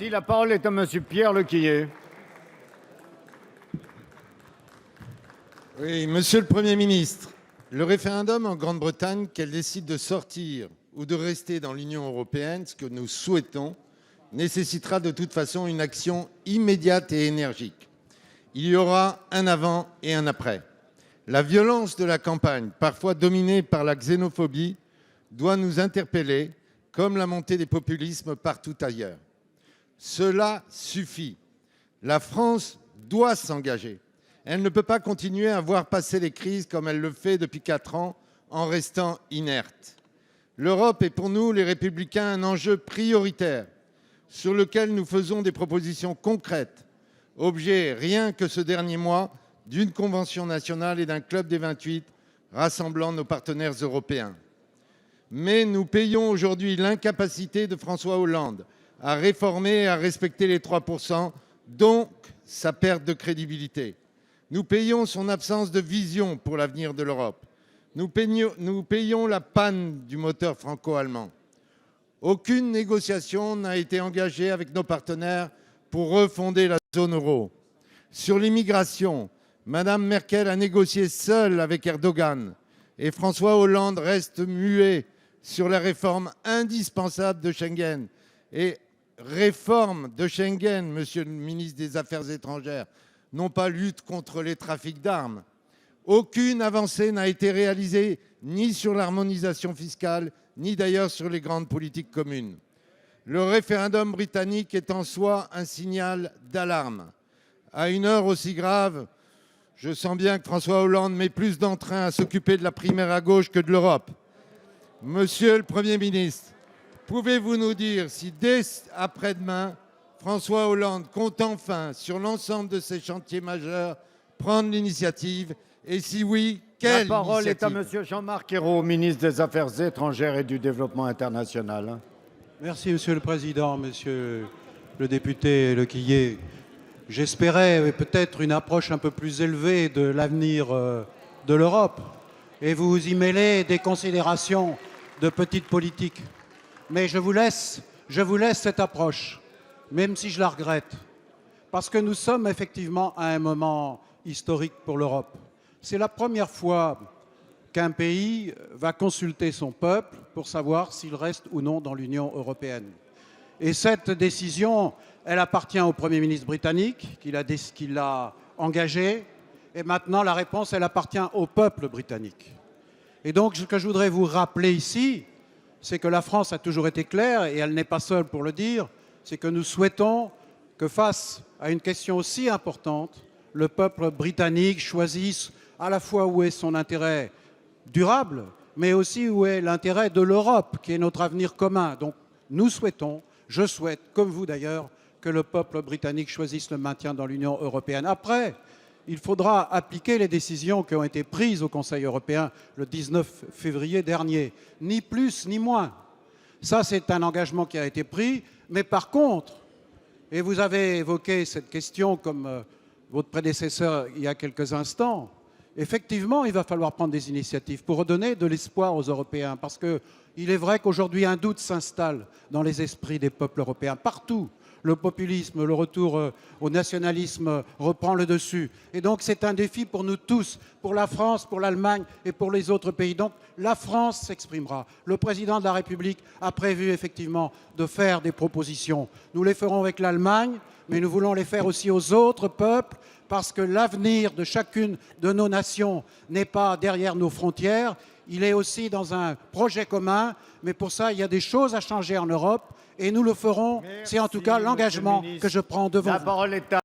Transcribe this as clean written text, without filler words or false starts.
Merci. La parole est à Monsieur Pierre Lequillier. Oui, Monsieur le Premier ministre, le référendum en Grande-Bretagne, qu'elle décide de sortir ou de rester dans l'Union européenne, ce que nous souhaitons, nécessitera de toute façon une action immédiate et énergique. Il y aura un avant et un après. La violence de la campagne, parfois dominée par la xénophobie, doit nous interpeller, comme la montée des populismes partout ailleurs. Cela suffit. La France doit s'engager. Elle ne peut pas continuer à voir passer les crises comme elle le fait depuis 4 ans en restant inerte. L'Europe est pour nous, les Républicains, un enjeu prioritaire sur lequel nous faisons des propositions concrètes, objet rien que ce dernier mois d'une convention nationale et d'un club des 28 rassemblant nos partenaires européens. Mais nous payons aujourd'hui l'incapacité de François Hollande à réformer et à respecter les 3%, donc sa perte de crédibilité. Nous payons son absence de vision pour l'avenir de l'Europe. Nous payons la panne du moteur franco-allemand. Aucune négociation n'a été engagée avec nos partenaires pour refonder la zone euro. Sur l'immigration, Mme Merkel a négocié seule avec Erdogan et François Hollande reste muet sur la réforme indispensable de Schengen. Et réforme de Schengen, Monsieur le ministre des Affaires étrangères, non pas lutte contre les trafics d'armes. Aucune avancée n'a été réalisée ni sur l'harmonisation fiscale, ni d'ailleurs sur les grandes politiques communes. Le référendum britannique est en soi un signal d'alarme. À une heure aussi grave, je sens bien que François Hollande met plus d'entrain à s'occuper de la primaire à gauche que de l'Europe. Monsieur le Premier ministre, pouvez-vous nous dire si dès après-demain, François Hollande compte enfin, sur l'ensemble de ces chantiers majeurs, prendre l'initiative? Et si oui, quelle La parole est à initiative? Monsieur Jean-Marc Ayrault, ministre des Affaires étrangères et du Développement international. Merci, Monsieur le Président, Monsieur le député Lequillier. J'espérais peut-être une approche un peu plus élevée de l'avenir de l'Europe. Et vous y mêlez des considérations de petite politique. Mais je vous laisse cette approche, même si je la regrette. Parce que nous sommes effectivement à un moment historique pour l'Europe. C'est la première fois qu'un pays va consulter son peuple pour savoir s'il reste ou non dans l'Union européenne. Et cette décision, elle appartient au Premier ministre britannique, qui l'a engagée. Et maintenant, la réponse, elle appartient au peuple britannique. Et donc, ce que je voudrais vous rappeler ici, c'est que la France a toujours été claire, et elle n'est pas seule pour le dire, c'est que nous souhaitons que face à une question aussi importante, le peuple britannique choisisse à la fois où est son intérêt durable, mais aussi où est l'intérêt de l'Europe, qui est notre avenir commun. Donc nous souhaitons, je souhaite, comme vous d'ailleurs, que le peuple britannique choisisse le maintien dans l'Union européenne. Après, il faudra appliquer les décisions qui ont été prises au Conseil européen le 19 février dernier, ni plus ni moins. Ça, c'est un engagement qui a été pris, mais par contre, et vous avez évoqué cette question comme votre prédécesseur il y a quelques instants, effectivement, il va falloir prendre des initiatives pour redonner de l'espoir aux Européens, parce qu'il est vrai qu'aujourd'hui, un doute s'installe dans les esprits des peuples européens, partout. Le populisme, le retour au nationalisme reprend le dessus. Et donc, c'est un défi pour nous tous, pour la France, pour l'Allemagne et pour les autres pays. Donc, la France s'exprimera. Le président de la République a prévu effectivement de faire des propositions. Nous les ferons avec l'Allemagne, mais nous voulons les faire aussi aux autres peuples, parce que l'avenir de chacune de nos nations n'est pas derrière nos frontières. Il est aussi dans un projet commun, mais pour ça, il y a des choses à changer en Europe. Et nous le ferons, c'est en tout cas l'engagement que je prends devant vous. La parole est à